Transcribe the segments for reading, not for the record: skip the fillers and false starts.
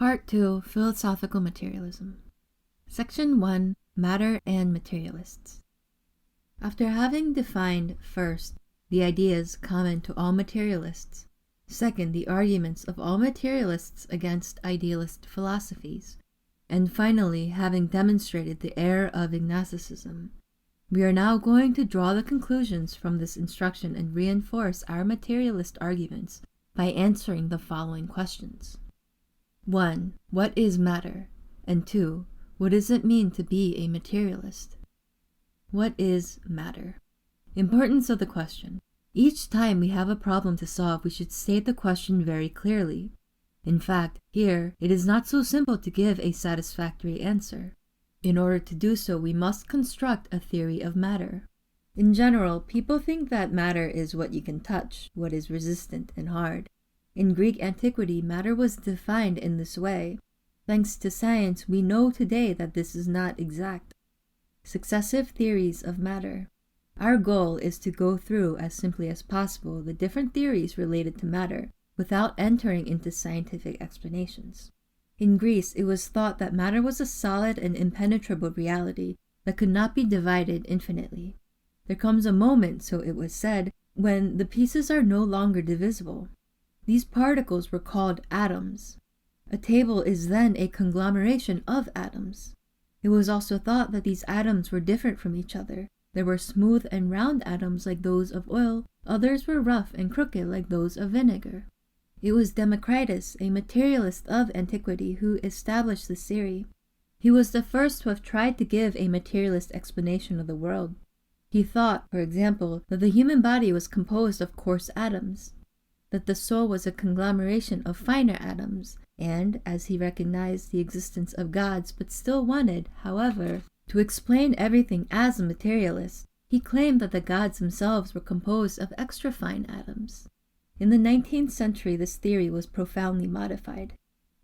Part 2, Philosophical Materialism. Section 1, Matter and Materialists. After having defined, first, the ideas common to all materialists, second, the arguments of all materialists against idealist philosophies, and finally, having demonstrated the error of agnosticism, we are now going to draw the conclusions from this instruction and reinforce our materialist arguments by answering the following questions. 1. What is matter? And 2. What does it mean to be a materialist? What is matter? Importance of the question. Each time we have a problem to solve, we should state the question very clearly. In fact, here, it is not so simple to give a satisfactory answer. In order to do so, we must construct a theory of matter. In general, people think that matter is what you can touch, what is resistant and hard. In Greek antiquity, matter was defined in this way. Thanks to science, we know today that this is not exact. Successive theories of matter. Our goal is to go through as simply as possible the different theories related to matter without entering into scientific explanations. In Greece, it was thought that matter was a solid and impenetrable reality that could not be divided infinitely. There comes a moment, so it was said, when the pieces are no longer divisible. These particles were called atoms. A table is then a conglomeration of atoms. It was also thought that these atoms were different from each other. There were smooth and round atoms like those of oil, others were rough and crooked like those of vinegar. It was Democritus, a materialist of antiquity, who established this theory. He was the first to have tried to give a materialist explanation of the world. He thought, for example, that the human body was composed of coarse atoms, that the soul was a conglomeration of finer atoms, and, as he recognized the existence of gods but still wanted, however, to explain everything as a materialist, he claimed that the gods themselves were composed of extra fine atoms. In the 19th century, this theory was profoundly modified.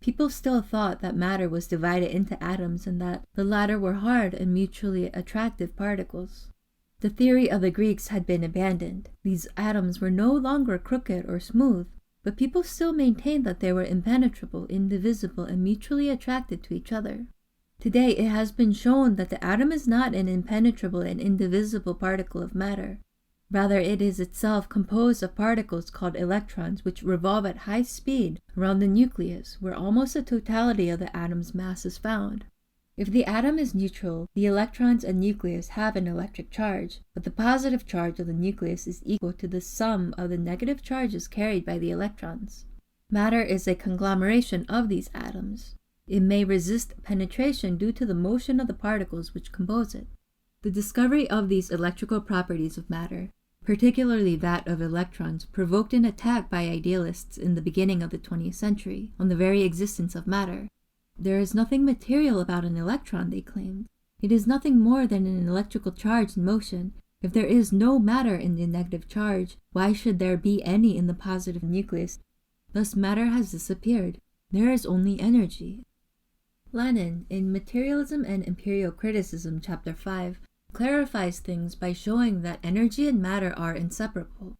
People still thought that matter was divided into atoms and that the latter were hard and mutually attractive particles. The theory of the Greeks had been abandoned. These atoms were no longer crooked or smooth, but people still maintained that they were impenetrable, indivisible, and mutually attracted to each other. Today, it has been shown that the atom is not an impenetrable and indivisible particle of matter. Rather, it is itself composed of particles called electrons, which revolve at high speed around the nucleus, where almost the totality of the atom's mass is found. If the atom is neutral, the electrons and nucleus have an electric charge, but the positive charge of the nucleus is equal to the sum of the negative charges carried by the electrons. Matter is a conglomeration of these atoms. It may resist penetration due to the motion of the particles which compose it. The discovery of these electrical properties of matter, particularly that of electrons, provoked an attack by idealists in the beginning of the 20th century on the very existence of matter. There is nothing material about an electron, they claimed. It is nothing more than an electrical charge in motion. If there is no matter in the negative charge, why should there be any in the positive nucleus? Thus matter has disappeared. There is only energy. Lenin, in Materialism and Imperial Criticism, Chapter 5, clarifies things by showing that energy and matter are inseparable.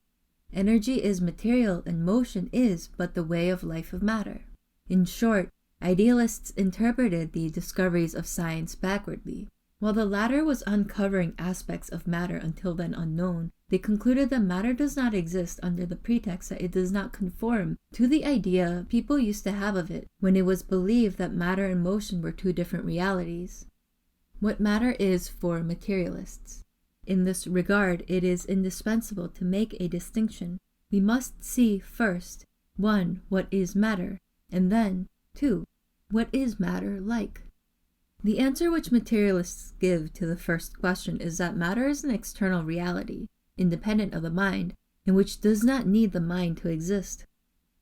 Energy is material and motion is but the way of life of matter. In short, idealists interpreted the discoveries of science backwardly. While the latter was uncovering aspects of matter until then unknown, they concluded that matter does not exist under the pretext that it does not conform to the idea people used to have of it when it was believed that matter and motion were two different realities. What matter is for materialists. In this regard, it is indispensable to make a distinction. We must see first, 1. What is matter, and then, 2. What is matter like? The answer which materialists give to the first question is that matter is an external reality, independent of the mind, and which does not need the mind to exist.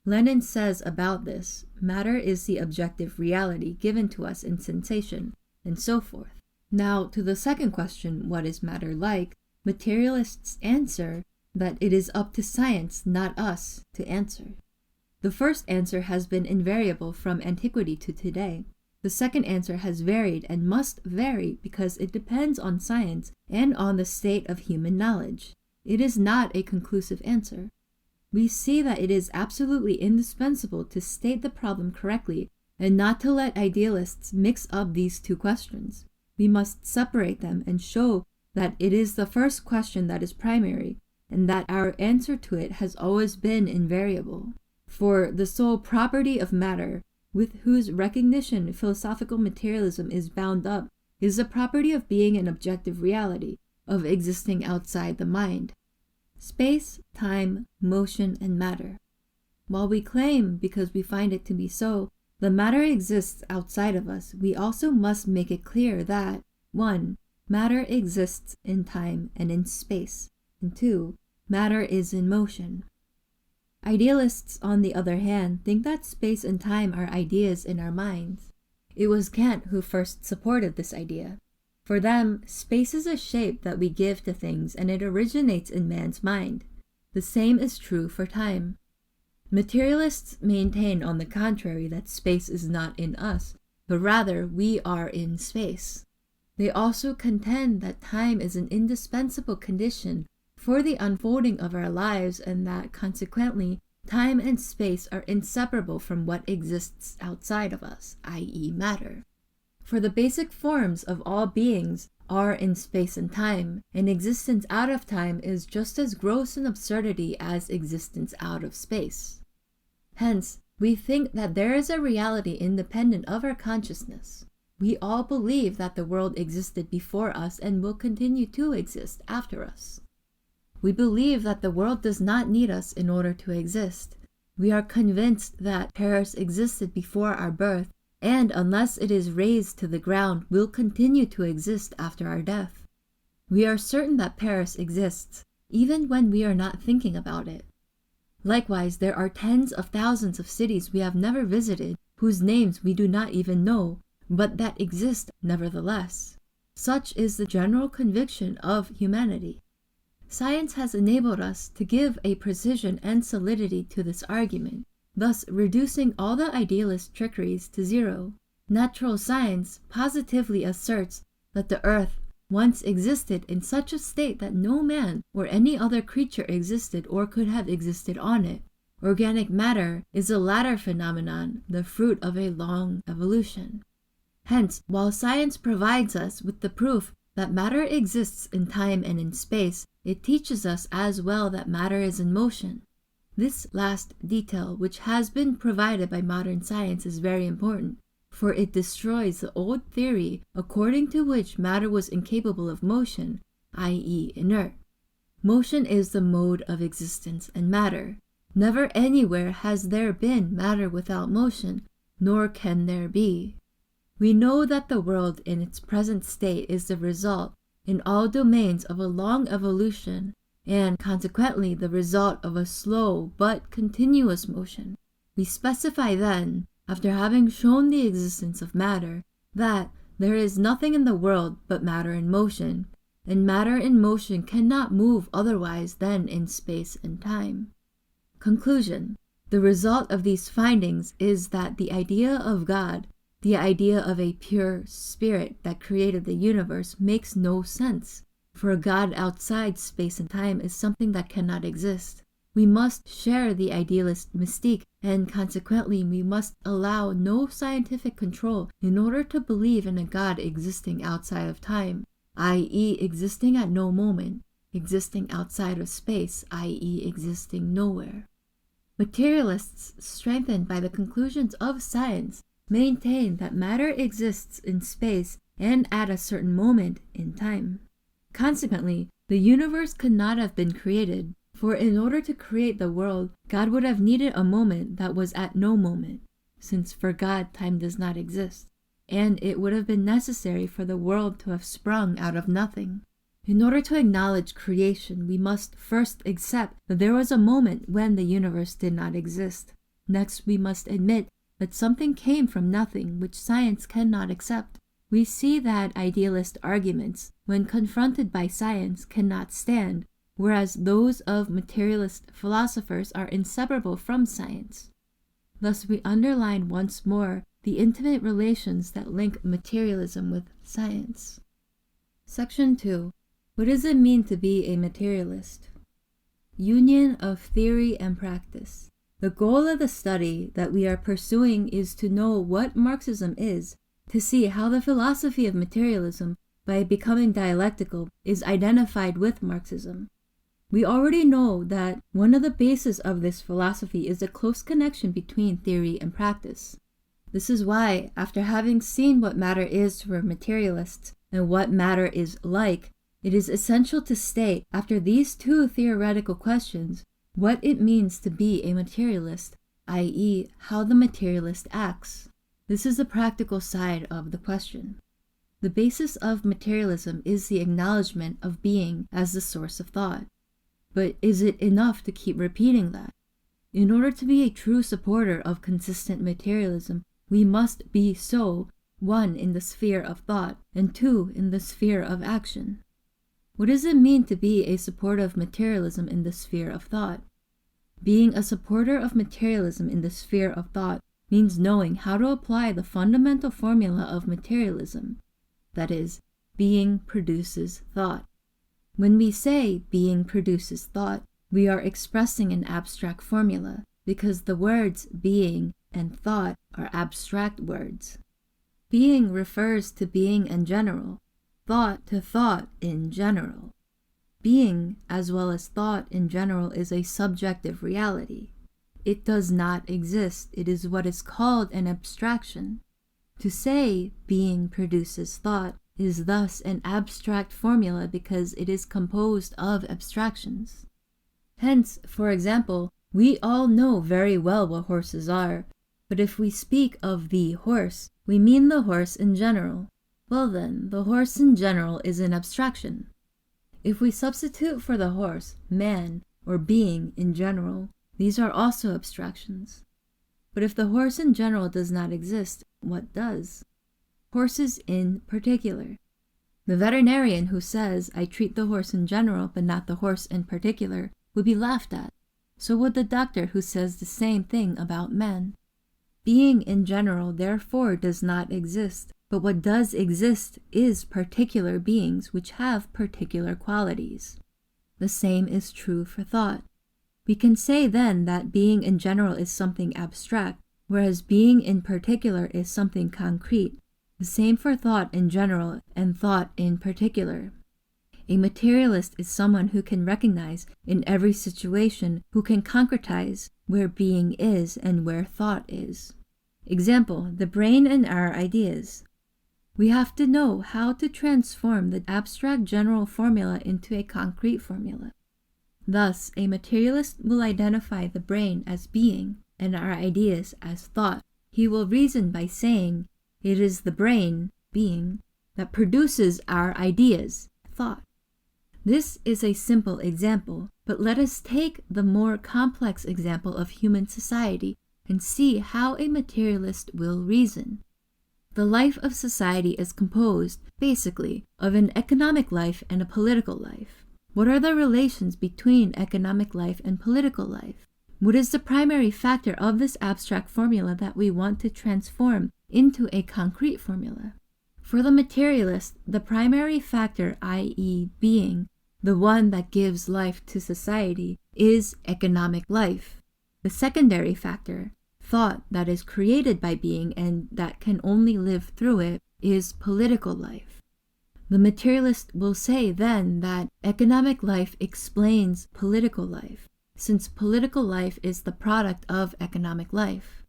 Lenin says about this, matter is the objective reality given to us in sensation, and so forth. Now, to the second question, what is matter like, materialists answer that it is up to science, not us, to answer. The first answer has been invariable from antiquity to today. The second answer has varied and must vary because it depends on science and on the state of human knowledge. It is not a conclusive answer. We see that it is absolutely indispensable to state the problem correctly and not to let idealists mix up these two questions. We must separate them and show that it is the first question that is primary, and that our answer to it has always been invariable. For the sole property of matter, with whose recognition philosophical materialism is bound up, is the property of being an objective reality, of existing outside the mind. Space, time, motion, and matter. While we claim, because we find it to be so, the matter exists outside of us, we also must make it clear that 1. Matter exists in time and in space, and 2. Matter is in motion. Idealists, on the other hand, think that space and time are ideas in our minds. It was Kant who first supported this idea. For them, space is a shape that we give to things, and it originates in man's mind. The same is true for time. Materialists maintain, on the contrary, that space is not in us, but rather we are in space. They also contend that time is an indispensable condition for the unfolding of our lives, and that, consequently, time and space are inseparable from what exists outside of us, i.e. matter. For the basic forms of all beings are in space and time, and existence out of time is just as gross an absurdity as existence out of space. Hence, we think that there is a reality independent of our consciousness. We all believe that the world existed before us and will continue to exist after us. We believe that the world does not need us in order to exist. We are convinced that Paris existed before our birth, and unless it is razed to the ground, will continue to exist after our death. We are certain that Paris exists, even when we are not thinking about it. Likewise, there are tens of thousands of cities we have never visited, whose names we do not even know, but that exist nevertheless. Such is the general conviction of humanity. Science has enabled us to give a precision and solidity to this argument, thus reducing all the idealist trickeries to zero. Natural science positively asserts that the earth once existed in such a state that no man or any other creature existed or could have existed on it. Organic matter is a latter phenomenon, the fruit of a long evolution. Hence, while science provides us with the proof that matter exists in time and in space, it teaches us as well that matter is in motion. This last detail, which has been provided by modern science, is very important, for it destroys the old theory according to which matter was incapable of motion, i.e. inert. Motion is the mode of existence and matter. Never anywhere has there been matter without motion, nor can there be. We know that the world in its present state is the result, in all domains, of a long evolution, and consequently the result of a slow but continuous motion. We specify then, after having shown the existence of matter, that there is nothing in the world but matter in motion, and matter in motion cannot move otherwise than in space and time. Conclusion. The result of these findings is that the idea of God, the idea of a pure spirit that created the universe, makes no sense, for a God outside space and time is something that cannot exist. We must share the idealist mystique, and consequently we must allow no scientific control in order to believe in a God existing outside of time, i.e. existing at no moment, existing outside of space, i.e. existing nowhere. Materialists, strengthened by the conclusions of science, maintain that matter exists in space and at a certain moment in time. Consequently, the universe could not have been created, for in order to create the world, God would have needed a moment that was at no moment, since for God time does not exist, and it would have been necessary for the world to have sprung out of nothing. In order to acknowledge creation, we must first accept that there was a moment when the universe did not exist. Next, we must admit that something came from nothing, which science cannot accept. We see that idealist arguments, when confronted by science, cannot stand, whereas those of materialist philosophers are inseparable from science. Thus we underline once more the intimate relations that link materialism with science. Section 2. What does it mean to be a materialist? Union of theory and practice. The goal of the study that we are pursuing is to know what Marxism is, to see how the philosophy of materialism, by becoming dialectical, is identified with Marxism. We already know that one of the bases of this philosophy is a close connection between theory and practice. This is why, after having seen what matter is for materialists and what matter is like, it is essential to state, after these two theoretical questions, what it means to be a materialist, i.e., how the materialist acts. This is the practical side of the question. The basis of materialism is the acknowledgement of being as the source of thought. But is it enough to keep repeating that? In order to be a true supporter of consistent materialism, we must be so, 1 in the sphere of thought, and 2 in the sphere of action. What does it mean to be a supporter of materialism in the sphere of thought? Being a supporter of materialism in the sphere of thought means knowing how to apply the fundamental formula of materialism. That is, being produces thought. When we say being produces thought, we are expressing an abstract formula, because the words being and thought are abstract words. Being refers to being in general, thought to thought in general. Being, as well as thought in general, is a subjective reality. It does not exist. It is what is called an abstraction. To say being produces thought is thus an abstract formula because it is composed of abstractions. Hence, for example, we all know very well what horses are, but if we speak of the horse, we mean the horse in general. Well then, the horse in general is an abstraction. If we substitute for the horse man or being in general, these are also abstractions. But if the horse in general does not exist, what does? Horses in particular. The veterinarian who says, "I treat the horse in general but not the horse in particular," would be laughed at. So would the doctor who says the same thing about men. Being in general therefore does not exist, but what does exist is particular beings which have particular qualities. The same is true for thought. We can say then that being in general is something abstract, whereas being in particular is something concrete. The same for thought in general and thought in particular. A materialist is someone who can recognize in every situation, who can concretize where being is and where thought is. Example, the brain and our ideas. We have to know how to transform the abstract general formula into a concrete formula. Thus, a materialist will identify the brain as being and our ideas as thought. He will reason by saying, it is the brain, being, that produces our ideas, thought. This is a simple example, but let us take the more complex example of human society and see how a materialist will reason. The life of society is composed, basically, of an economic life and a political life. What are the relations between economic life and political life? What is the primary factor of this abstract formula that we want to transform into a concrete formula? For the materialist, the primary factor, i.e. being, the one that gives life to society, is economic life. The secondary factor, thought that is created by being and that can only live through it, is political life. The materialist will say then that economic life explains political life, since political life is the product of economic life.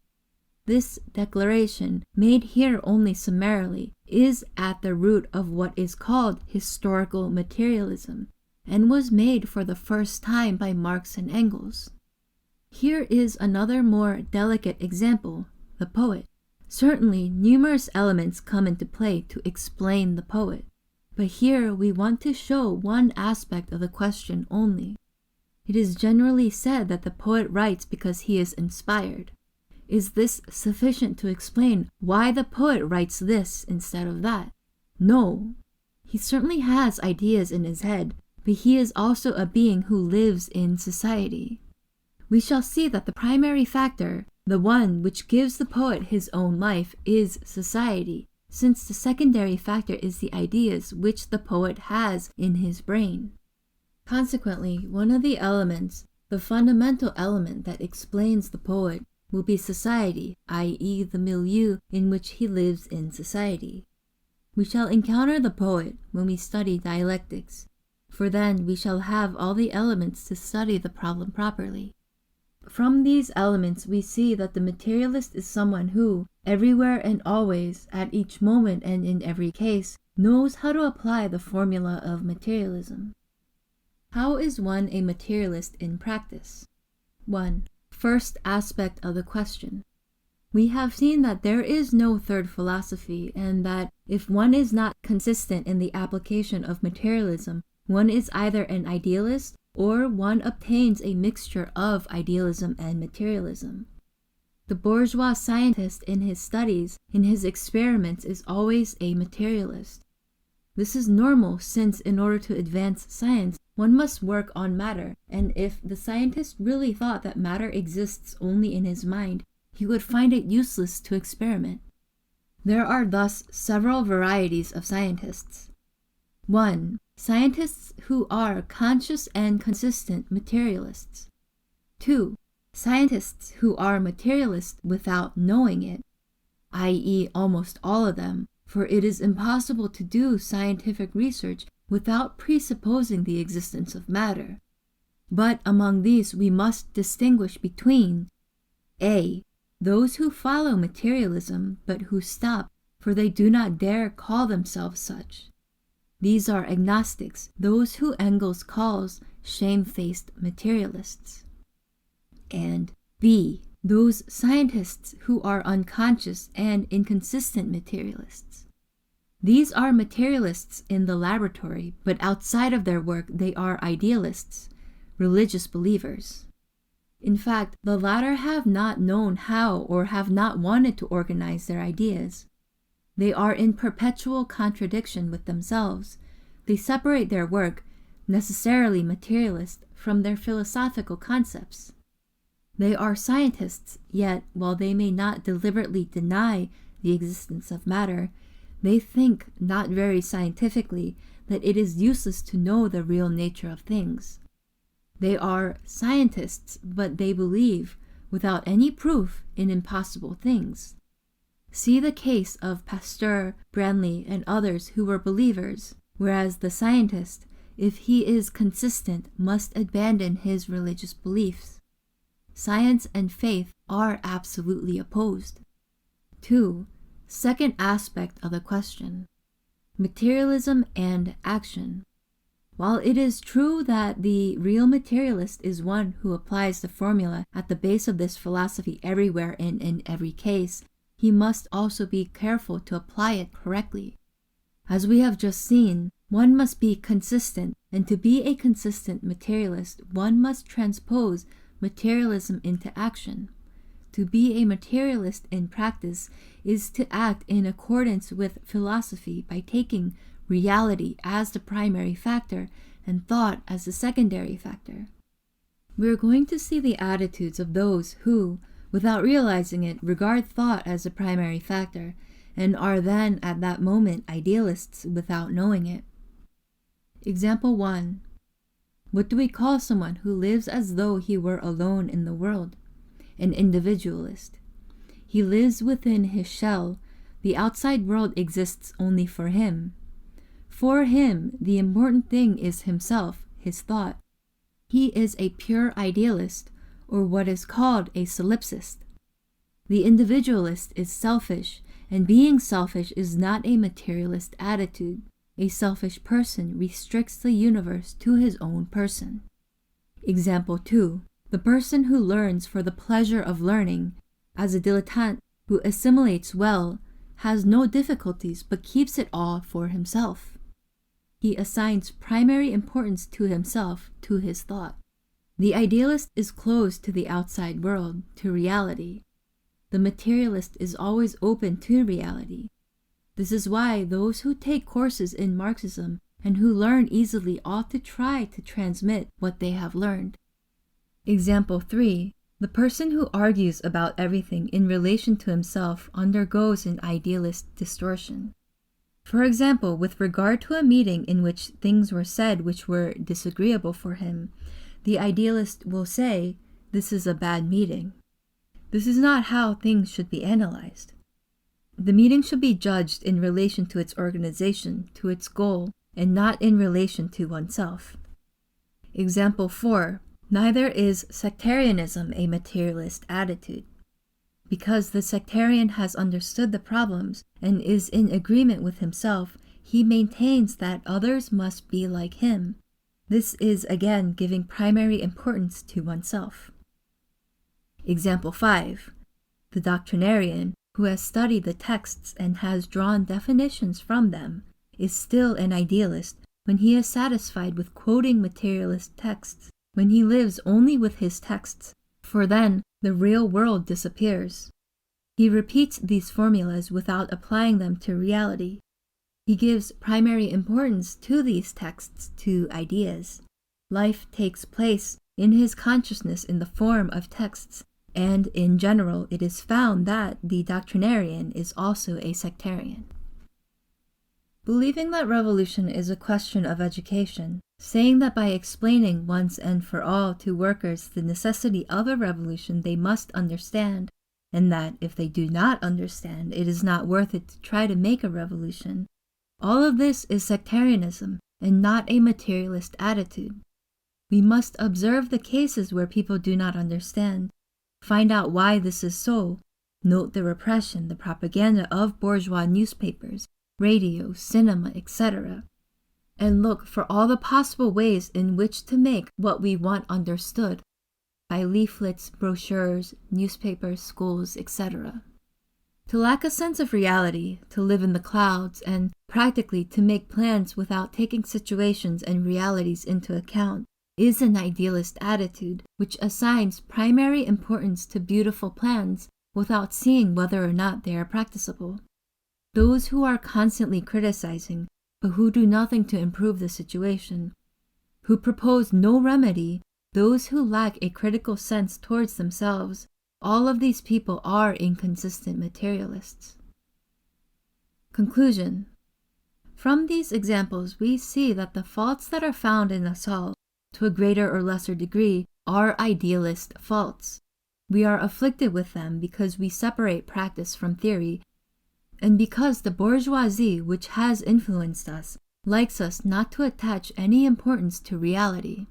This declaration, made here only summarily, is at the root of what is called historical materialism, and was made for the first time by Marx and Engels. Here is another more delicate example, the poet. Certainly, numerous elements come into play to explain the poet, but here we want to show one aspect of the question only. It is generally said that the poet writes because he is inspired. Is this sufficient to explain why the poet writes this instead of that? No. He certainly has ideas in his head, but he is also a being who lives in society. We shall see that the primary factor, the one which gives the poet his own life, is society, since the secondary factor is the ideas which the poet has in his brain. Consequently, one of the elements, The fundamental element that explains the poet will be society, i.e. the milieu in which he lives in society. We shall encounter the poet when we study dialectics, for then we shall have all the elements to study the problem properly. From these elements we see that the materialist is someone who, everywhere and always, at each moment and in every case, knows how to apply the formula of materialism. How is one a materialist in practice? 1. First aspect of the question. We have seen that there is no third philosophy, and that if one is not consistent in the application of materialism, one is either an idealist or one obtains a mixture of idealism and materialism. The bourgeois scientist in his studies, in his experiments, is always a materialist. This is normal since in order to advance science, one must work on matter, and if the scientist really thought that matter exists only in his mind, he would find it useless to experiment. There are thus several varieties of scientists. 1. Scientists who are conscious and consistent materialists. 2. Scientists who are materialists without knowing it, i.e. almost all of them, for it is impossible to do scientific research without presupposing the existence of matter. But among these we must distinguish between a. Those who follow materialism but who stop, for they do not dare call themselves such. These are agnostics, those who Engels calls shamefaced materialists. And b. Those scientists who are unconscious and inconsistent materialists. These are materialists in the laboratory, but outside of their work they are idealists, religious believers. In fact, the latter have not known how or have not wanted to organize their ideas. They are in perpetual contradiction with themselves. They separate their work, necessarily materialist, from their philosophical concepts. They are scientists, yet, while they may not deliberately deny the existence of matter, they think, not very scientifically, that it is useless to know the real nature of things. They are scientists, but they believe, without any proof, in impossible things. See the case of Pasteur, Branly, and others who were believers, whereas the scientist, if he is consistent, must abandon his religious beliefs. Science and faith are absolutely opposed. 2. Second aspect of the question. Materialism and action. While it is true that the real materialist is one who applies the formula at the base of this philosophy everywhere and in every case, he must also be careful to apply it correctly. As we have just seen, one must be consistent, and to be a consistent materialist, one must transpose materialism into action. To be a materialist in practice is to act in accordance with philosophy by taking reality as the primary factor and thought as the secondary factor. We are going to see the attitudes of those who, without realizing it, regard thought as the primary factor and are then at that moment idealists without knowing it. Example 1. What do we call someone who lives as though he were alone in the world? An individualist. He lives within his shell. The outside world exists only for him. For him, the important thing is himself, his thought. He is a pure idealist, or what is called a solipsist. The individualist is selfish, and being selfish is not a materialist attitude. A selfish person restricts the universe to his own person. Example 2. The person who learns for the pleasure of learning, as a dilettante who assimilates well, has no difficulties but keeps it all for himself. He assigns primary importance to himself, to his thought. The idealist is closed to the outside world, to reality. The materialist is always open to reality. This is why those who take courses in Marxism and who learn easily ought to try to transmit what they have learned. Example 3. The person who argues about everything in relation to himself undergoes an idealist distortion. For example, with regard to a meeting in which things were said which were disagreeable for him, the idealist will say, "This is a bad meeting." This is not how things should be analyzed. The meeting should be judged in relation to its organization, to its goal, and not in relation to oneself. Example 4. Neither is sectarianism a materialist attitude. Because the sectarian has understood the problems and is in agreement with himself, he maintains that others must be like him. This is again giving primary importance to oneself. Example 5. The doctrinarian, who has studied the texts and has drawn definitions from them, is still an idealist when he is satisfied with quoting materialist texts, when he lives only with his texts, for then the real world disappears. He repeats these formulas without applying them to reality. He gives primary importance to these texts, to ideas. Life takes place in his consciousness in the form of texts, and in general it is found that the doctrinarian is also a sectarian. Believing that revolution is a question of education, saying that by explaining once and for all to workers the necessity of a revolution they must understand, and that if they do not understand it is not worth it to try to make a revolution, all of this is sectarianism and not a materialist attitude. We must observe the cases where people do not understand, find out why this is so, note the repression, the propaganda of bourgeois newspapers, radio, cinema, etc., and look for all the possible ways in which to make what we want understood, by leaflets, brochures, newspapers, schools, etc. To lack a sense of reality, to live in the clouds, and practically to make plans without taking situations and realities into account, is an idealist attitude which assigns primary importance to beautiful plans without seeing whether or not they are practicable. Those who are constantly criticizing, but who do nothing to improve the situation, who propose no remedy, those who lack a critical sense towards themselves, all of these people are inconsistent materialists. Conclusion. From these examples, we see that the faults that are found in us all, to a greater or lesser degree, are idealist faults. We are afflicted with them because we separate practice from theory, and because the bourgeoisie which has influenced us likes us not to attach any importance to reality.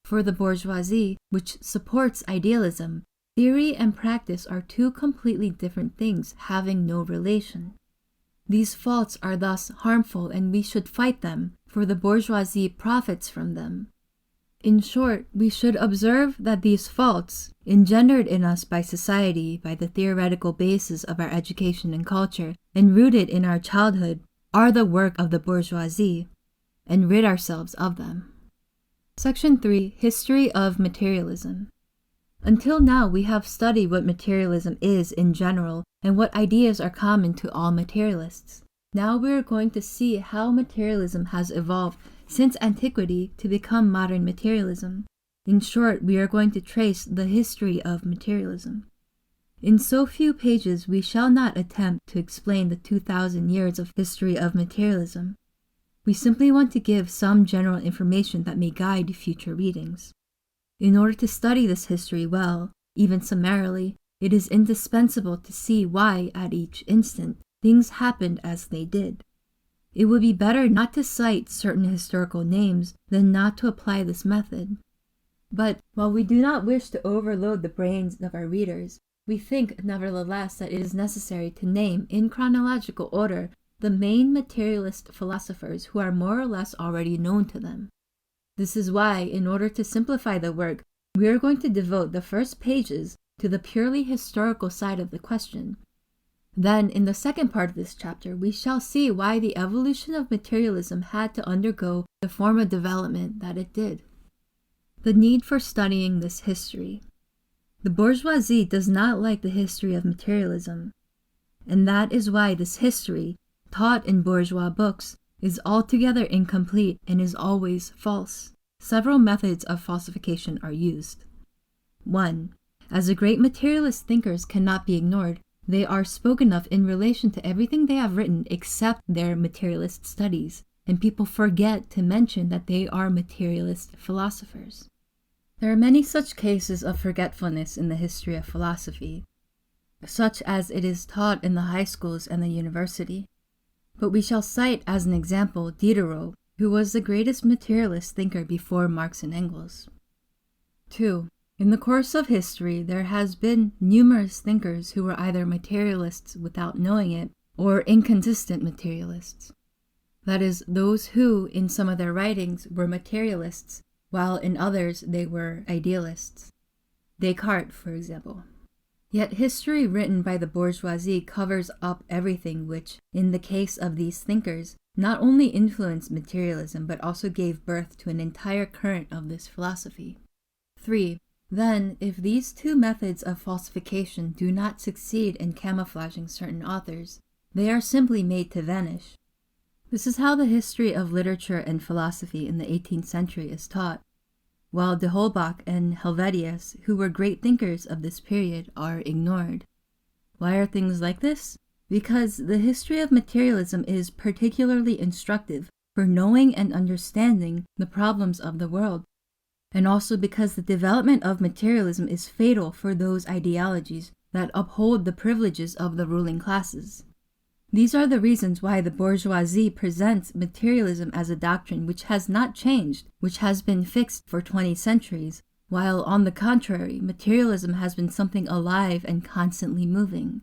For the bourgeoisie, which supports idealism, theory and practice are two completely different things having no relation. These faults are thus harmful and we should fight them, for the bourgeoisie profits from them. In short, we should observe that these faults, engendered in us by society, by the theoretical basis of our education and culture, and rooted in our childhood, are the work of the bourgeoisie, and rid ourselves of them. Section 3. History of Materialism. Until now, we have studied what materialism is in general and what ideas are common to all materialists. Now we are going to see how materialism has evolved since antiquity to become modern materialism. In short, we are going to trace the history of materialism. In so few pages, we shall not attempt to explain the 2,000 years of history of materialism. We simply want to give some general information that may guide future readings. In order to study this history well, even summarily, it is indispensable to see why, at each instant, things happened as they did. It would be better not to cite certain historical names than not to apply this method. But while we do not wish to overload the brains of our readers, we think nevertheless that it is necessary to name in chronological order the main materialist philosophers who are more or less already known to them. This is why, in order to simplify the work, we are going to devote the first pages to the purely historical side of the question. Then, in the second part of this chapter, we shall see why the evolution of materialism had to undergo the form of development that it did. The need for studying this history. The bourgeoisie does not like the history of materialism, and that is why this history, taught in bourgeois books, is altogether incomplete and is always false. Several methods of falsification are used. 1. As the great materialist thinkers cannot be ignored, they are spoken of in relation to everything they have written except their materialist studies, and people forget to mention that they are materialist philosophers. There are many such cases of forgetfulness in the history of philosophy, such as it is taught in the high schools and the university. But we shall cite as an example Diderot, who was the greatest materialist thinker before Marx and Engels. 2. In the course of history, there has been numerous thinkers who were either materialists without knowing it, or inconsistent materialists. That is, those who, in some of their writings, were materialists, while in others they were idealists. Descartes, for example. Yet history written by the bourgeoisie covers up everything which, in the case of these thinkers, not only influenced materialism but also gave birth to an entire current of this philosophy. 3. Then, if these two methods of falsification do not succeed in camouflaging certain authors, they are simply made to vanish. This is how the history of literature and philosophy in the 18th century is taught, while de Holbach and Helvetius, who were great thinkers of this period, are ignored. Why are things like this? Because the history of materialism is particularly instructive for knowing and understanding the problems of the world, and also because the development of materialism is fatal for those ideologies that uphold the privileges of the ruling classes. These are the reasons why the bourgeoisie presents materialism as a doctrine which has not changed, which has been fixed for 20 centuries, while on the contrary, materialism has been something alive and constantly moving.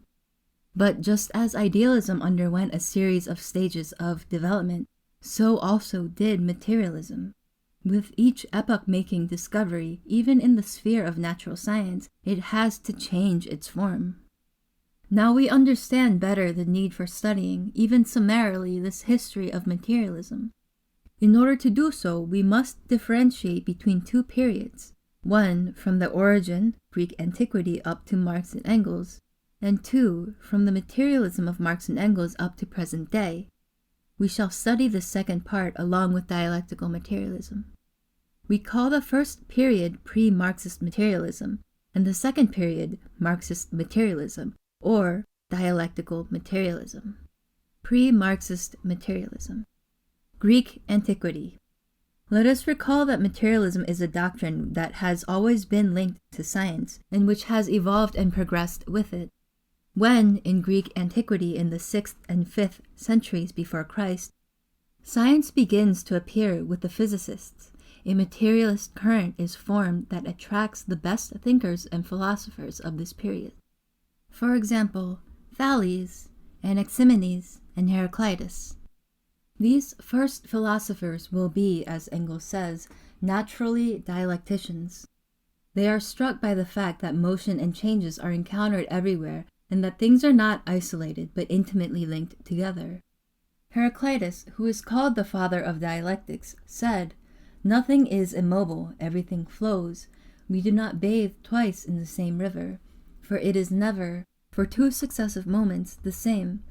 But just as idealism underwent a series of stages of development, so also did materialism. With each epoch-making discovery, even in the sphere of natural science, it has to change its form. Now we understand better the need for studying, even summarily, this history of materialism. In order to do so, we must differentiate between two periods. One, from the origin, Greek antiquity, up to Marx and Engels, and two, from the materialism of Marx and Engels up to present day. We shall study the second part along with dialectical materialism. We call the first period pre-Marxist materialism, and the second period Marxist materialism, or dialectical materialism. Pre-Marxist materialism. Greek antiquity. Let us recall that materialism is a doctrine that has always been linked to science, and which has evolved and progressed with it. When, in Greek antiquity in the 6th and 5th centuries before Christ, science begins to appear with the physicists, a materialist current is formed that attracts the best thinkers and philosophers of this period. For example, Thales, Anaximenes, and Heraclitus. These first philosophers will be, as Engels says, naturally dialecticians. They are struck by the fact that motion and changes are encountered everywhere and that things are not isolated but intimately linked together. Heraclitus, who is called the father of dialectics, said, "Nothing is immobile, everything flows. We do not bathe twice in the same river, for it is never, for 2 successive moments, the same.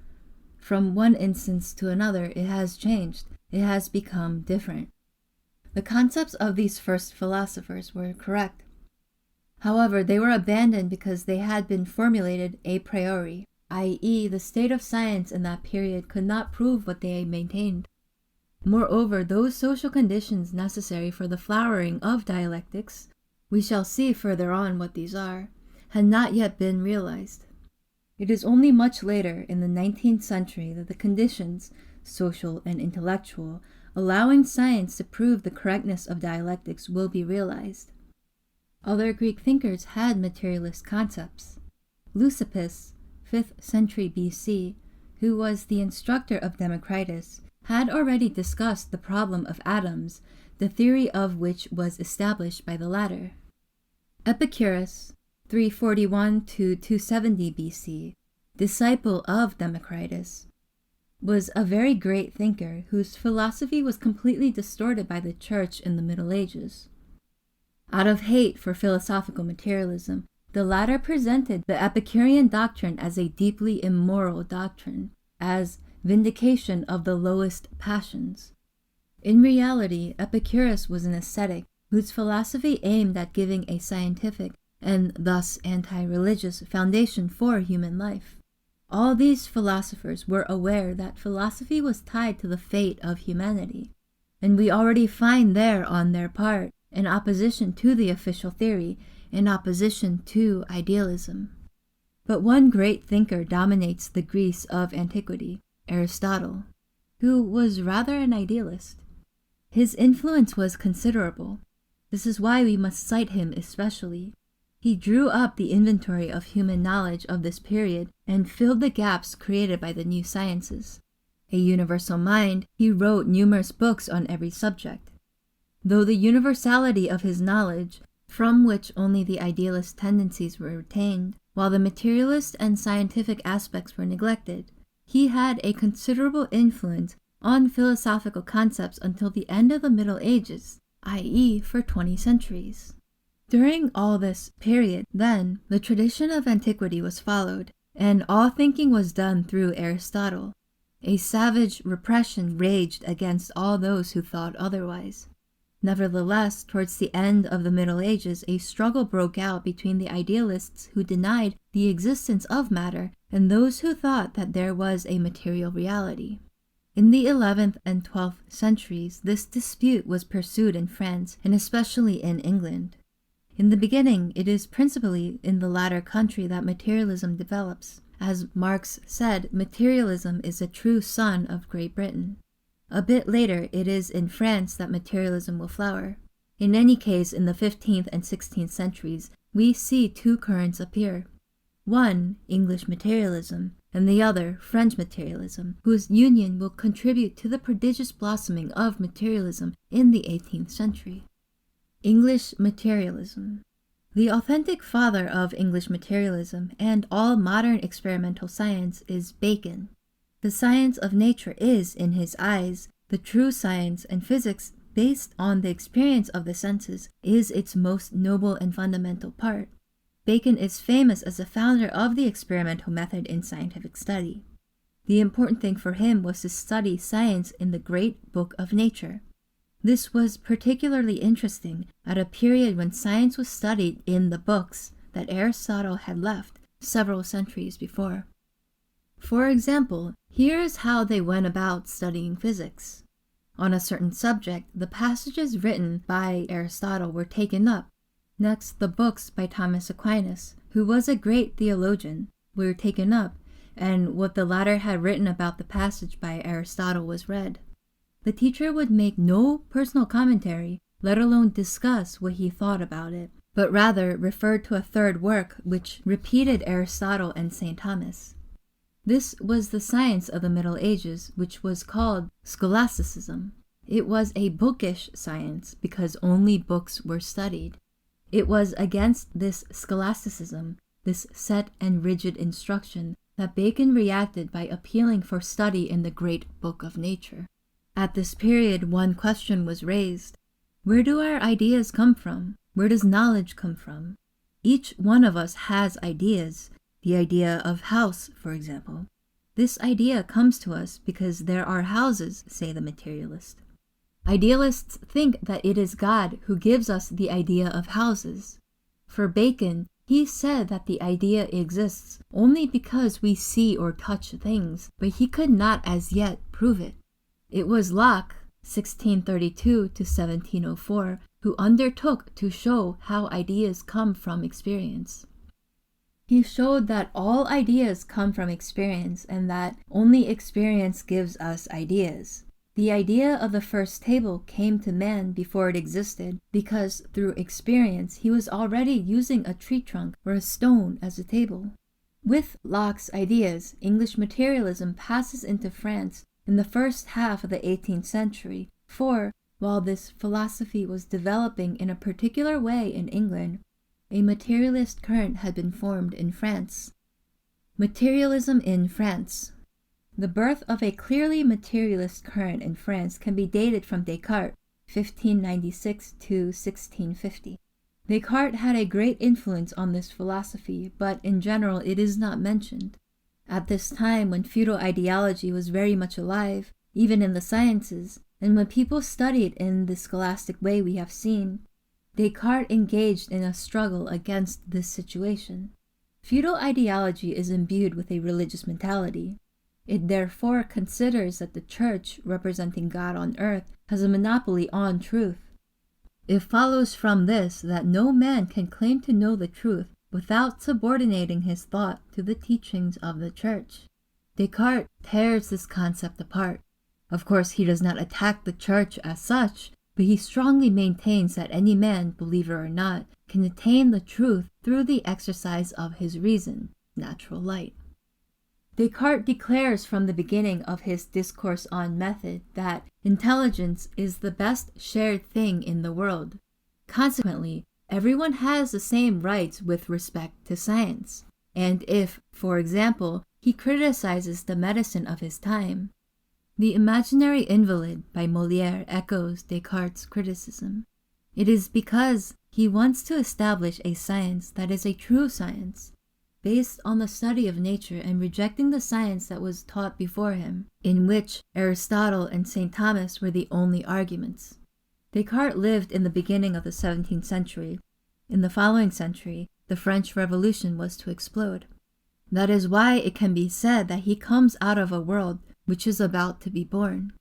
From one instance to another it has changed, it has become different." The concepts of these first philosophers were correct. However, they were abandoned because they had been formulated a priori, i.e., the state of science in that period could not prove what they maintained. Moreover, those social conditions necessary for the flowering of dialectics, we shall see further on what these are, had not yet been realized. It is only much later, in the 19th century, that the conditions, social and intellectual, allowing science to prove the correctness of dialectics will be realized. Other Greek thinkers had materialist concepts. Leucippus, 5th century BC, who was the instructor of Democritus, had already discussed the problem of atoms, the theory of which was established by the latter. Epicurus, 341 to 270 BC, disciple of Democritus, was a very great thinker whose philosophy was completely distorted by the Church in the Middle Ages. Out of hate for philosophical materialism, the latter presented the Epicurean doctrine as a deeply immoral doctrine, as vindication of the lowest passions. In reality, Epicurus was an ascetic whose philosophy aimed at giving a scientific and thus anti-religious foundation for human life. All these philosophers were aware that philosophy was tied to the fate of humanity, and we already find there on their part in opposition to the official theory, in opposition to idealism. But one great thinker dominates the Greece of antiquity, Aristotle, who was rather an idealist. His influence was considerable. This is why we must cite him especially. He drew up the inventory of human knowledge of this period and filled the gaps created by the new sciences. A universal mind, he wrote numerous books on every subject. Though the universality of his knowledge, from which only the idealist tendencies were retained, while the materialist and scientific aspects were neglected, he had a considerable influence on philosophical concepts until the end of the Middle Ages, i.e., for 20 centuries. During all this period, then, the tradition of antiquity was followed, and all thinking was done through Aristotle. A savage repression raged against all those who thought otherwise. Nevertheless, towards the end of the Middle Ages, a struggle broke out between the idealists who denied the existence of matter and those who thought that there was a material reality. In the 11th and 12th centuries, this dispute was pursued in France and especially in England. In the beginning, it is principally in the latter country that materialism develops. As Marx said, materialism is a true son of Great Britain. A bit later, it is in France that materialism will flower. In any case, in the 15th and 16th centuries, we see two currents appear. One, English materialism, and the other, French materialism, whose union will contribute to the prodigious blossoming of materialism in the 18th century. English materialism. The authentic father of English materialism and all modern experimental science is Bacon. The science of nature is, in his eyes, the true science, and physics, based on the experience of the senses, is its most noble and fundamental part. Bacon is famous as the founder of the experimental method in scientific study. The important thing for him was to study science in the great book of nature. This was particularly interesting at a period when science was studied in the books that Aristotle had left several centuries before. For example, here is how they went about studying physics. On a certain subject, the passages written by Aristotle were taken up. Next, the books by Thomas Aquinas, who was a great theologian, were taken up, and what the latter had written about the passage by Aristotle was read. The teacher would make no personal commentary, let alone discuss what he thought about it, but rather referred to a third work which repeated Aristotle and St. Thomas. This was the science of the Middle Ages, which was called scholasticism. It was a bookish science because only books were studied. It was against this scholasticism, this set and rigid instruction, that Bacon reacted by appealing for study in the great book of nature. At this period, one question was raised. Where do our ideas come from? Where does knowledge come from? Each one of us has ideas. The idea of house, for example. This idea comes to us because there are houses, say the materialists. Idealists think that it is God who gives us the idea of houses. For Bacon, he said that the idea exists only because we see or touch things, but he could not as yet prove it. It was Locke, 1632 to 1704, who undertook to show how ideas come from experience. He showed that all ideas come from experience and that only experience gives us ideas. The idea of the first table came to man before it existed because through experience he was already using a tree trunk or a stone as a table. With Locke's ideas, English materialism passes into France in the first half of the 18th century, for, while this philosophy was developing in a particular way in England, a materialist current had been formed in France. Materialism in France. The birth of a clearly materialist current in France can be dated from Descartes, 1596 to 1650. Descartes had a great influence on this philosophy, but in general it is not mentioned. At this time, when feudal ideology was very much alive, even in the sciences, and when people studied in the scholastic way we have seen, Descartes engaged in a struggle against this situation. Feudal ideology is imbued with a religious mentality. It therefore considers that the church, representing God on earth, has a monopoly on truth. It follows from this that no man can claim to know the truth without subordinating his thought to the teachings of the Church. Descartes tears this concept apart. Of course, he does not attack the Church as such, but he strongly maintains that any man, believer or not, can attain the truth through the exercise of his reason, natural light. Descartes declares from the beginning of his Discourse on Method that intelligence is the best shared thing in the world. Consequently, everyone has the same rights with respect to science. And if, for example, he criticizes the medicine of his time, The Imaginary Invalid by Molière echoes Descartes' criticism. It is because he wants to establish a science that is a true science, based on the study of nature and rejecting the science that was taught before him, in which Aristotle and St. Thomas were the only arguments. Descartes lived in the beginning of the 17th century. In the following century, the French Revolution was to explode. That is why it can be said that he comes out of a world which is about to be born.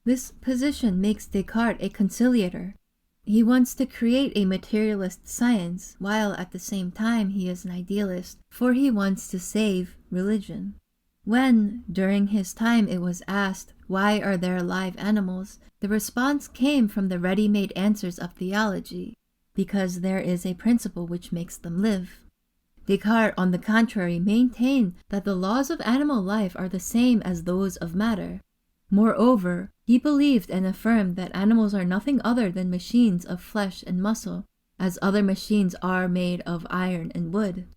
This position makes Descartes a conciliator. He wants to create a materialist science, while at the same time he is an idealist, for he wants to save religion. When, during his time, it was asked, why are there live animals, the response came from the ready-made answers of theology, because there is a principle which makes them live. Descartes, on the contrary, maintained that the laws of animal life are the same as those of matter. Moreover, he believed and affirmed that animals are nothing other than machines of flesh and muscle, as other machines are made of iron and wood.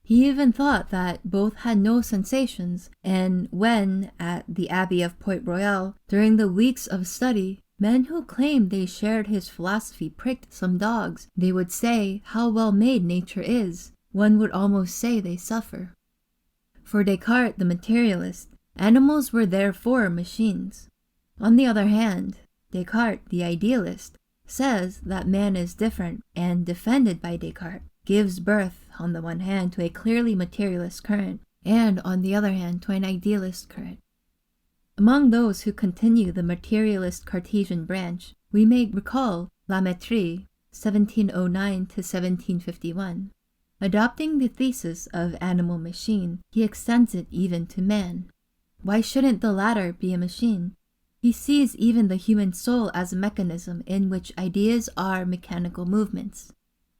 He even thought that both had no sensations, and when, at the Abbey of Port Royal, during the weeks of study, men who claimed they shared his philosophy pricked some dogs, they would say how well made nature is. One would almost say they suffer. For Descartes, the materialist, animals were therefore machines. On the other hand, Descartes, the idealist, says that man is different and, defended by Descartes, gives birth, on the one hand, to a clearly materialist current, and, on the other hand, to an idealist current. Among those who continue the materialist Cartesian branch, we may recall La Mettrie, 1709 to 1751. Adopting the thesis of animal-machine, he extends it even to man. Why shouldn't the latter be a machine? He sees even the human soul as a mechanism in which ideas are mechanical movements.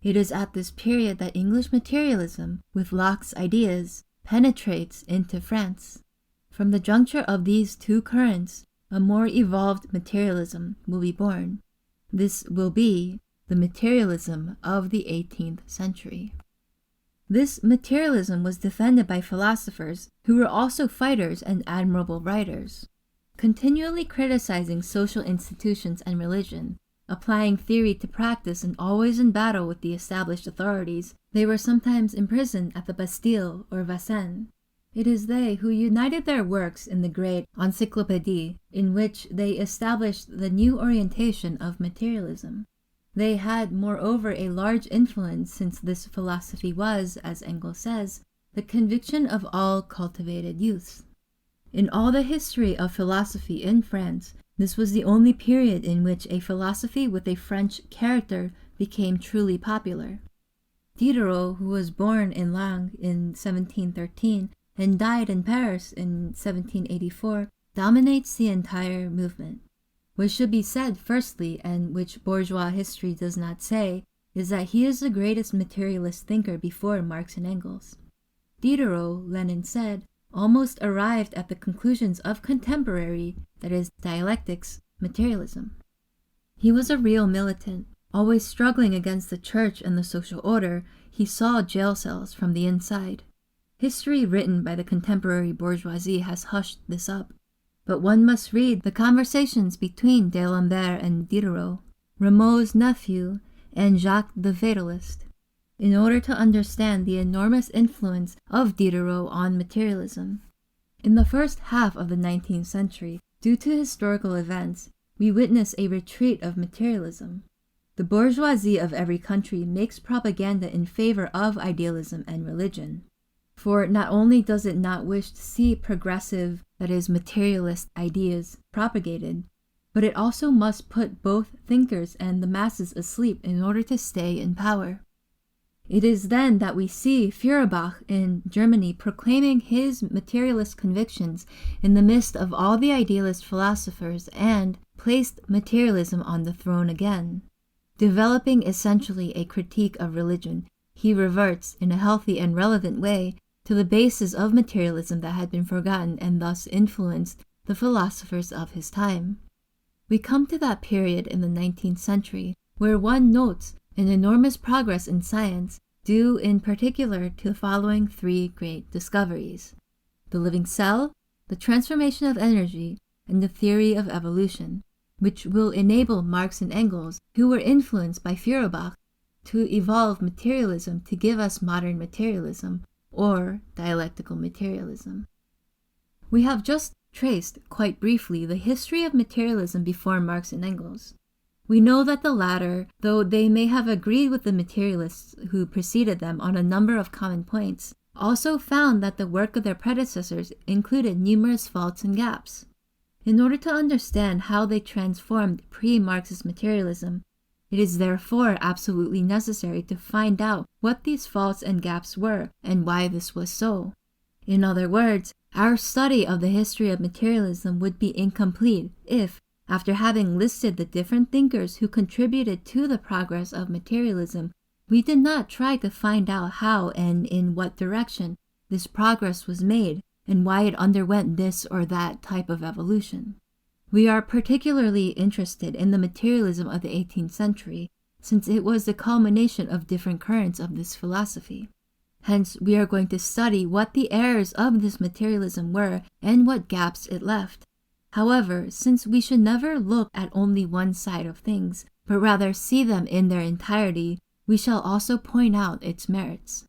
It is at this period that English materialism, with Locke's ideas, penetrates into France. From the juncture of these two currents, a more evolved materialism will be born. This will be the materialism of the 18th century. This materialism was defended by philosophers who were also fighters and admirable writers. Continually criticizing social institutions and religion, applying theory to practice and always in battle with the established authorities, they were sometimes imprisoned at the Bastille or Vincennes. It is they who united their works in the great Encyclopédie, in which they established the new orientation of materialism. They had, moreover, a large influence, since this philosophy was, as Engels says, the conviction of all cultivated youths. In all the history of philosophy in France, this was the only period in which a philosophy with a French character became truly popular. Diderot, who was born in Langres in 1713 and died in Paris in 1784, dominates the entire movement. What should be said firstly, and which bourgeois history does not say, is that he is the greatest materialist thinker before Marx and Engels. Diderot, Lenin said, almost arrived at the conclusions of contemporary, that is, dialectics, materialism. He was a real militant, always struggling against the church and the social order. He saw jail cells from the inside. History written by the contemporary bourgeoisie has hushed this up. But one must read the conversations between D'Alembert and Diderot, Rameau's nephew, and Jacques the Fatalist, in order to understand the enormous influence of Diderot on materialism. In the first half of the 19th century, due to historical events, we witness a retreat of materialism. The bourgeoisie of every country makes propaganda in favor of idealism and religion. For not only does it not wish to see progressive, that is, materialist ideas propagated, but it also must put both thinkers and the masses asleep in order to stay in power. It is then that we see Feuerbach in Germany proclaiming his materialist convictions in the midst of all the idealist philosophers and placed materialism on the throne again. Developing essentially a critique of religion, he reverts in a healthy and relevant way to the basis of materialism that had been forgotten and thus influenced the philosophers of his time. We come to that period in the 19th century where one notes an enormous progress in science due in particular to the following three great discoveries: the living cell, the transformation of energy, and the theory of evolution, which will enable Marx and Engels, who were influenced by Feuerbach, to evolve materialism to give us modern materialism, or dialectical materialism. We have just traced, quite briefly, the history of materialism before Marx and Engels. We know that the latter, though they may have agreed with the materialists who preceded them on a number of common points, also found that the work of their predecessors included numerous faults and gaps. In order to understand how they transformed pre-Marxist materialism, it is therefore absolutely necessary to find out what these faults and gaps were and why this was so. In other words, our study of the history of materialism would be incomplete if, after having listed the different thinkers who contributed to the progress of materialism, we did not try to find out how and in what direction this progress was made and why it underwent this or that type of evolution. We are particularly interested in the materialism of the 18th century, since it was the culmination of different currents of this philosophy. Hence, we are going to study what the errors of this materialism were and what gaps it left. However, since we should never look at only one side of things, but rather see them in their entirety, we shall also point out its merits.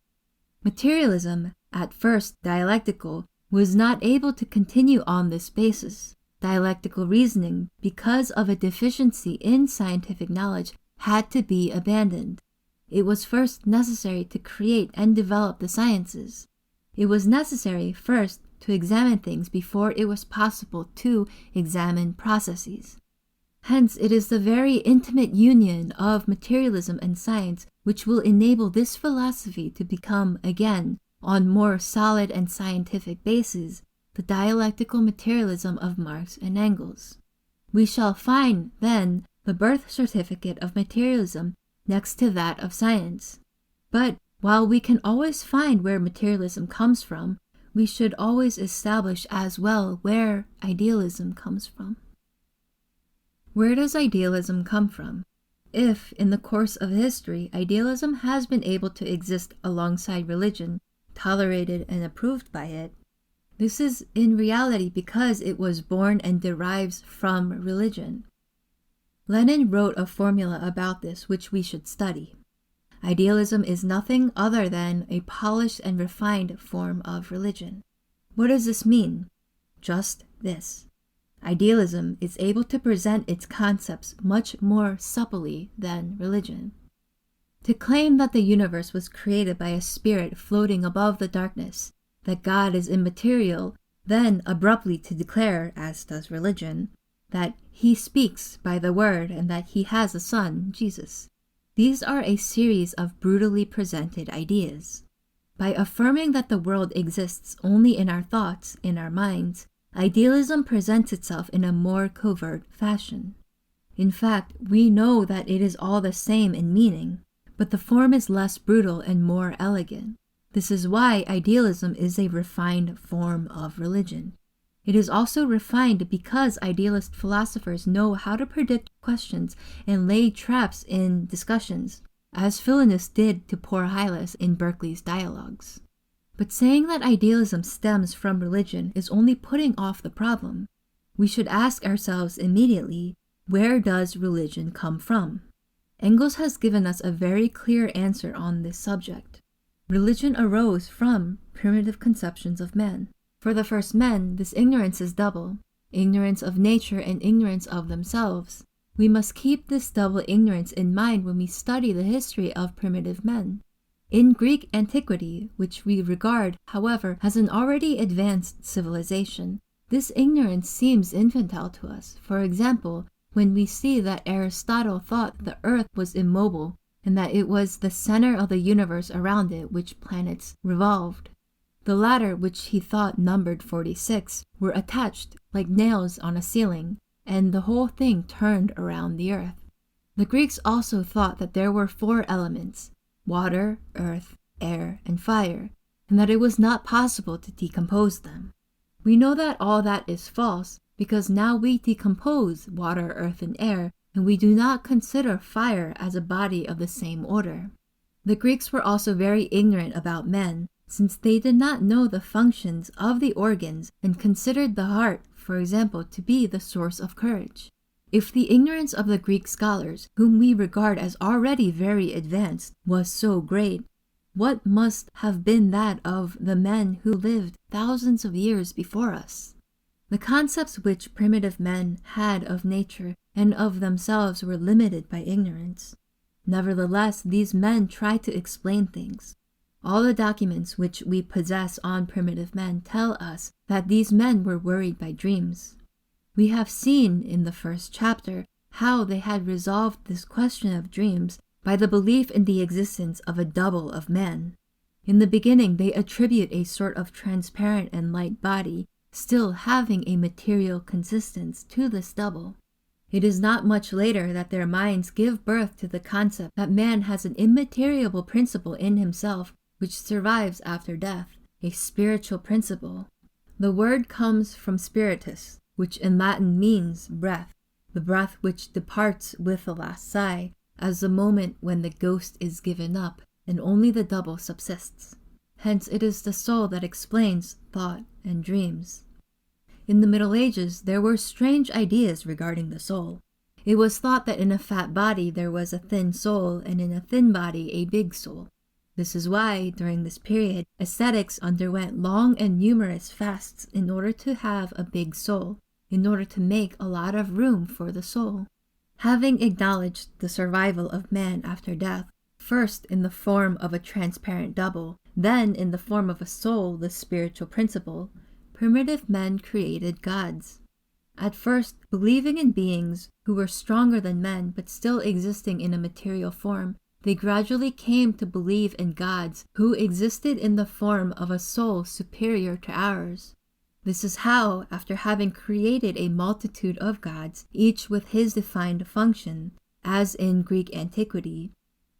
Materialism, at first dialectical, was not able to continue on this basis. Dialectical reasoning, because of a deficiency in scientific knowledge, had to be abandoned. It was first necessary to create and develop the sciences. It was necessary first to examine things before it was possible to examine processes. Hence, it is the very intimate union of materialism and science which will enable this philosophy to become, again, on more solid and scientific bases, the dialectical materialism of Marx and Engels. We shall find, then, the birth certificate of materialism next to that of science. But while we can always find where materialism comes from, we should always establish as well where idealism comes from. Where does idealism come from? If, in the course of history, idealism has been able to exist alongside religion, tolerated and approved by it, this is in reality because it was born and derives from religion. Lenin wrote a formula about this which we should study. Idealism is nothing other than a polished and refined form of religion. What does this mean? Just this. Idealism is able to present its concepts much more supplely than religion. To claim that the universe was created by a spirit floating above the darkness, that God is immaterial, then abruptly to declare, as does religion, that he speaks by the word and that he has a son, Jesus. These are a series of brutally presented ideas. By affirming that the world exists only in our thoughts, in our minds, idealism presents itself in a more covert fashion. In fact, we know that it is all the same in meaning, but the form is less brutal and more elegant. This is why idealism is a refined form of religion. It is also refined because idealist philosophers know how to predict questions and lay traps in discussions, as Philinus did to poor Hylas in Berkeley's dialogues. But saying that idealism stems from religion is only putting off the problem. We should ask ourselves immediately, where does religion come from? Engels has given us a very clear answer on this subject. Religion arose from primitive conceptions of man. For the first men, this ignorance is double, ignorance of nature and ignorance of themselves. We must keep this double ignorance in mind when we study the history of primitive men. In Greek antiquity, which we regard, however, as an already advanced civilization, this ignorance seems infantile to us. For example, when we see that Aristotle thought the Earth was immobile and that it was the center of the universe around it which planets revolved. The latter, which he thought numbered 46, were attached like nails on a ceiling, and the whole thing turned around the Earth. The Greeks also thought that there were 4 elements: water, earth, air, and fire, and that it was not possible to decompose them. We know that all that is false because now we decompose water, earth, and air, and we do not consider fire as a body of the same order. The Greeks were also very ignorant about men, since they did not know the functions of the organs and considered the heart, for example, to be the source of courage. If the ignorance of the Greek scholars, whom we regard as already very advanced, was so great, what must have been that of the men who lived thousands of years before us? The concepts which primitive men had of nature and of themselves were limited by ignorance. Nevertheless, these men tried to explain things. All the documents which we possess on primitive men tell us that these men were worried by dreams. We have seen in the first chapter how they had resolved this question of dreams by the belief in the existence of a double of man. In the beginning, they attribute a sort of transparent and light body, still having a material consistence, to this double. It is not much later that their minds give birth to the concept that man has an immaterial principle in himself which survives after death, a spiritual principle. The word comes from spiritus, which in Latin means breath, the breath which departs with the last sigh, as the moment when the ghost is given up and only the double subsists. Hence it is the soul that explains thought and dreams. In the Middle Ages, there were strange ideas regarding the soul. It was thought that in a fat body there was a thin soul, and in a thin body a big soul. This is why, during this period, ascetics underwent long and numerous fasts in order to have a big soul, in order to make a lot of room for the soul. Having acknowledged the survival of man after death, first in the form of a transparent double, then in the form of a soul, the spiritual principle, primitive men created gods. At first, believing in beings who were stronger than men but still existing in a material form, they gradually came to believe in gods who existed in the form of a soul superior to ours. This is how, after having created a multitude of gods, each with his defined function, as in Greek antiquity,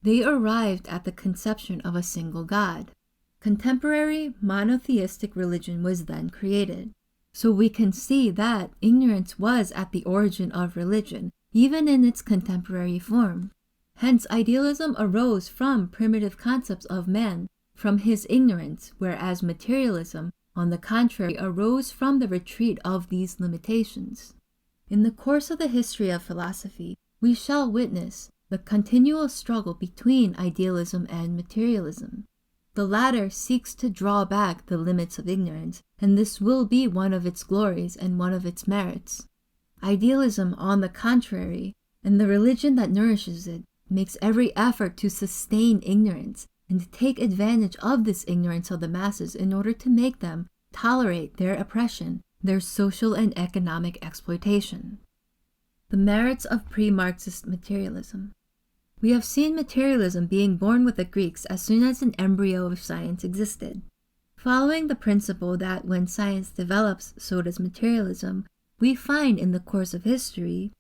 they arrived at the conception of a single god. Contemporary monotheistic religion was then created. So we can see that ignorance was at the origin of religion, even in its contemporary form. Hence, idealism arose from primitive concepts of man, from his ignorance, whereas materialism, on the contrary, arose from the retreat of these limitations. In the course of the history of philosophy, we shall witness the continual struggle between idealism and materialism. The latter seeks to draw back the limits of ignorance, and this will be one of its glories and one of its merits. Idealism, on the contrary, and the religion that nourishes it, makes every effort to sustain ignorance and to take advantage of this ignorance of the masses in order to make them tolerate their oppression, their social and economic exploitation. The merits of pre-Marxist materialism. We have seen materialism being born with the Greeks as soon as an embryo of science existed. Following the principle that when science develops, so does materialism, we find in the course of history,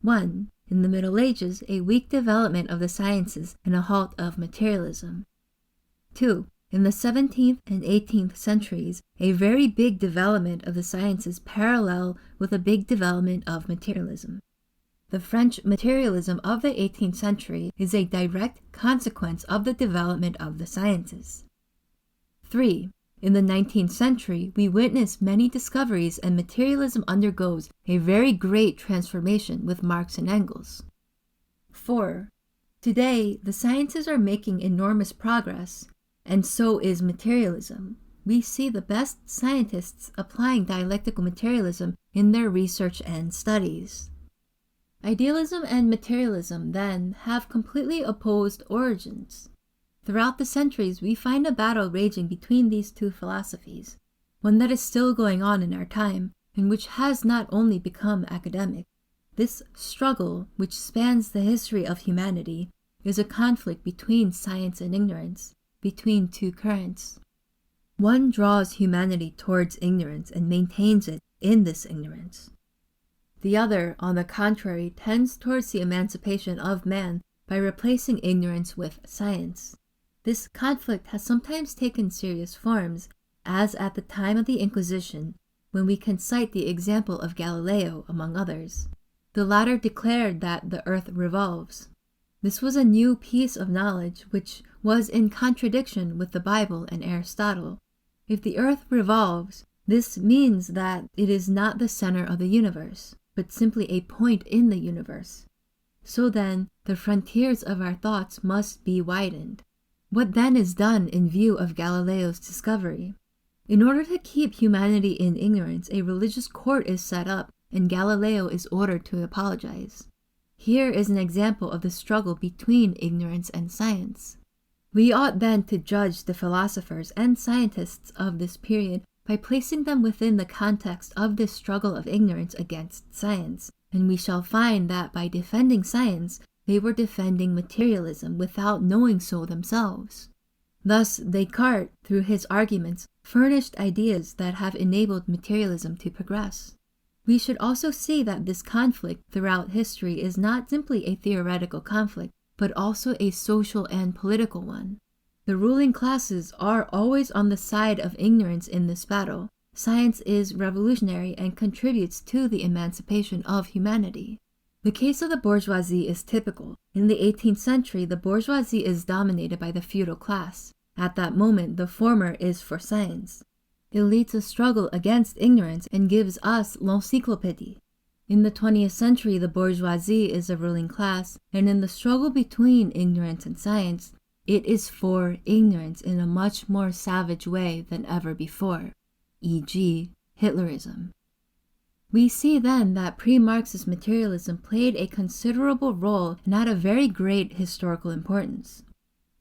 1. In the Middle Ages, a weak development of the sciences and a halt of materialism. 2. In the 17th and 18th centuries, a very big development of the sciences parallel with a big development of materialism. The French materialism of the 18th century is a direct consequence of the development of the sciences. 3. In the 19th century, we witness many discoveries and materialism undergoes a very great transformation with Marx and Engels. 4. Today, the sciences are making enormous progress, and so is materialism. We see the best scientists applying dialectical materialism in their research and studies. Idealism and materialism, then, have completely opposed origins. Throughout the centuries, we find a battle raging between these two philosophies, one that is still going on in our time, and which has not only become academic. This struggle, which spans the history of humanity, is a conflict between science and ignorance, between two currents. One draws humanity towards ignorance and maintains it in this ignorance. The other, on the contrary, tends towards the emancipation of man by replacing ignorance with science. This conflict has sometimes taken serious forms, as at the time of the Inquisition, when we can cite the example of Galileo, among others. The latter declared that the earth revolves. This was a new piece of knowledge which was in contradiction with the Bible and Aristotle. If the earth revolves, this means that it is not the center of the universe, but simply a point in the universe. So then, the frontiers of our thoughts must be widened. What then is done in view of Galileo's discovery? In order to keep humanity in ignorance, a religious court is set up, and Galileo is ordered to apologize. Here is an example of the struggle between ignorance and science. We ought then to judge the philosophers and scientists of this period by placing them within the context of this struggle of ignorance against science, and we shall find that by defending science, they were defending materialism without knowing so themselves. Thus, Descartes, through his arguments, furnished ideas that have enabled materialism to progress. We should also see that this conflict throughout history is not simply a theoretical conflict, but also a social and political one. The ruling classes are always on the side of ignorance in this battle. Science is revolutionary and contributes to the emancipation of humanity. The case of the bourgeoisie is typical. In the 18th century, the bourgeoisie is dominated by the feudal class. At that moment, the former is for science. It leads a struggle against ignorance and gives us l'encyclopédie. In the 20th century, the bourgeoisie is a ruling class, and in the struggle between ignorance and science, it is for ignorance in a much more savage way than ever before, e.g., Hitlerism. We see then that pre-Marxist materialism played a considerable role and had a very great historical importance.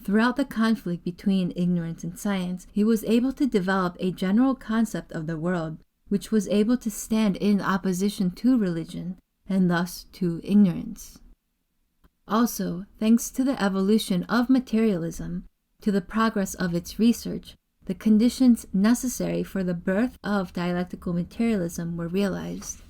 Throughout the conflict between ignorance and science, he was able to develop a general concept of the world, which was able to stand in opposition to religion, and thus to ignorance. Also, thanks to the evolution of materialism, to the progress of its research, the conditions necessary for the birth of dialectical materialism were realized.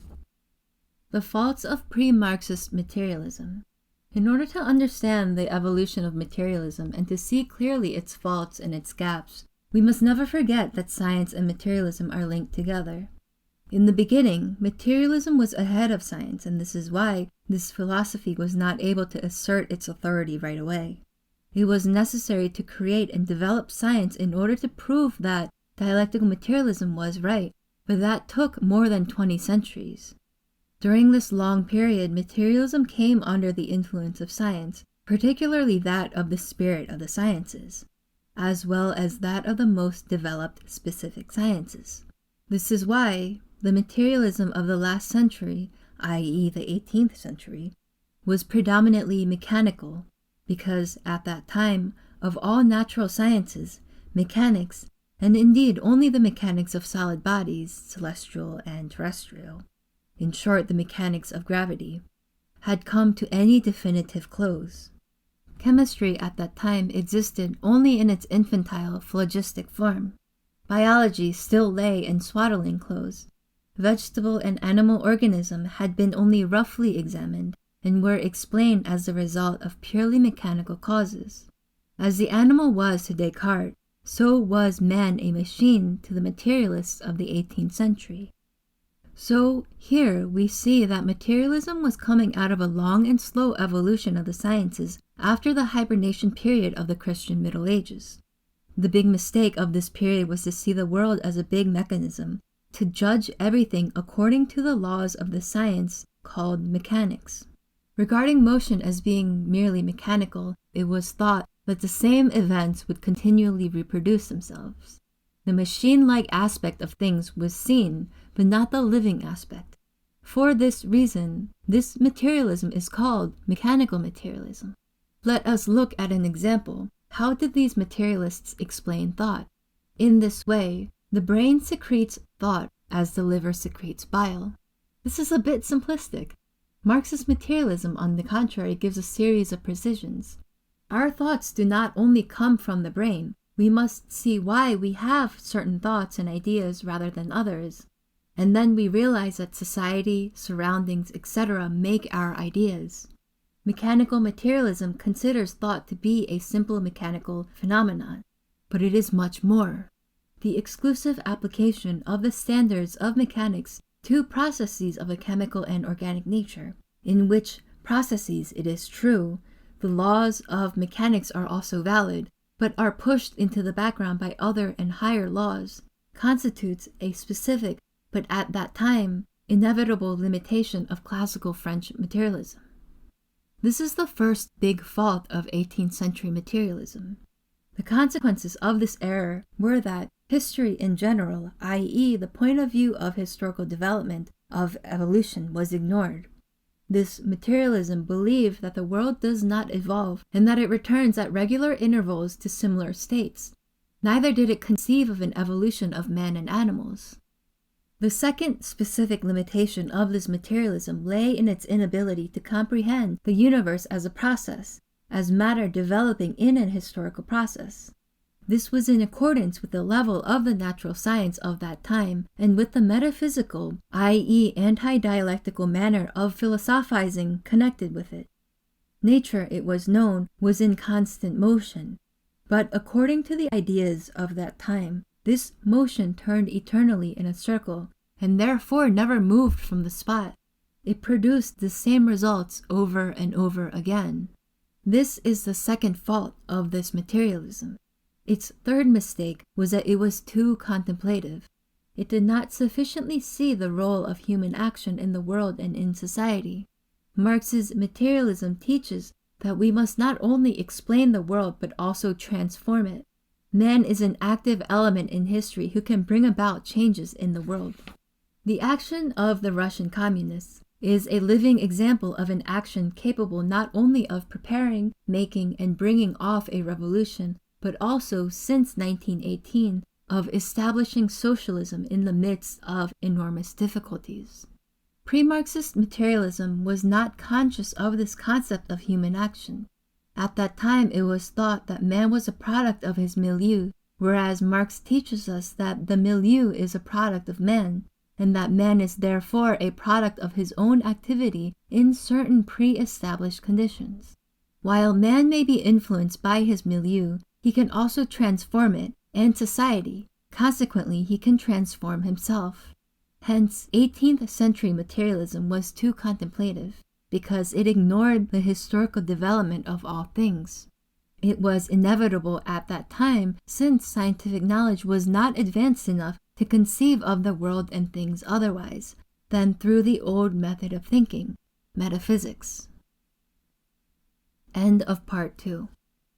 The faults of pre-Marxist materialism. In order to understand the evolution of materialism and to see clearly its faults and its gaps, we must never forget that science and materialism are linked together. In the beginning, materialism was ahead of science, and this is why this philosophy was not able to assert its authority right away. It was necessary to create and develop science in order to prove that dialectical materialism was right, but that took more than 20 centuries. During this long period, materialism came under the influence of science, particularly that of the spirit of the sciences, as well as that of the most developed specific sciences. This is why the materialism of the last century, i.e. the 18th century, was predominantly mechanical, because at that time, of all natural sciences, mechanics, and indeed only the mechanics of solid bodies, celestial and terrestrial, in short the mechanics of gravity, had come to any definitive close. Chemistry at that time existed only in its infantile phlogistic form. Biology still lay in swaddling clothes. Vegetable and animal organism had been only roughly examined and were explained as the result of purely mechanical causes. As the animal was to Descartes, so was man a machine to the materialists of the 18th century. So here we see that materialism was coming out of a long and slow evolution of the sciences after the hibernation period of the Christian Middle Ages. The big mistake of this period was to see the world as a big mechanism, to judge everything according to the laws of the science called mechanics. Regarding motion as being merely mechanical, it was thought that the same events would continually reproduce themselves. The machine-like aspect of things was seen, but not the living aspect. For this reason, this materialism is called mechanical materialism. Let us look at an example. How did these materialists explain thought? In this way, the brain secretes thought as the liver secretes bile. This is a bit simplistic. Marxist materialism, on the contrary, gives a series of precisions. Our thoughts do not only come from the brain. We must see why we have certain thoughts and ideas rather than others. And then we realize that society, surroundings, etc. make our ideas. Mechanical materialism considers thought to be a simple mechanical phenomenon, but it is much more. The exclusive application of the standards of mechanics to processes of a chemical and organic nature, in which processes, it is true, the laws of mechanics are also valid, but are pushed into the background by other and higher laws, constitutes a specific, but at that time, inevitable limitation of classical French materialism. This is the first big fault of 18th century materialism. The consequences of this error were that history in general, i.e. the point of view of historical development, of evolution, was ignored. This materialism believed that the world does not evolve and that it returns at regular intervals to similar states. Neither did it conceive of an evolution of man and animals. The second specific limitation of this materialism lay in its inability to comprehend the universe as a process, as matter developing in an historical process. This was in accordance with the level of the natural science of that time and with the metaphysical, i.e. anti-dialectical manner of philosophizing connected with it. Nature, it was known, was in constant motion, but according to the ideas of that time, this motion turned eternally in a circle and therefore never moved from the spot. It produced the same results over and over again. This is the second fault of this materialism. Its third mistake was that it was too contemplative. It did not sufficiently see the role of human action in the world and in society. Marx's materialism teaches that we must not only explain the world but also transform it. Man is an active element in history who can bring about changes in the world. The action of the Russian communists is a living example of an action capable not only of preparing, making, and bringing off a revolution, but also, since 1918, of establishing socialism in the midst of enormous difficulties. Pre-Marxist materialism was not conscious of this concept of human action. At that time, it was thought that man was a product of his milieu, whereas Marx teaches us that the milieu is a product of man, and that man is therefore a product of his own activity in certain pre-established conditions. While man may be influenced by his milieu, he can also transform it and society. Consequently, he can transform himself. Hence, 18th century materialism was too contemplative, because it ignored the historical development of all things. It was inevitable at that time, since scientific knowledge was not advanced enough to conceive of the world and things otherwise than through the old method of thinking, metaphysics. End of part 2.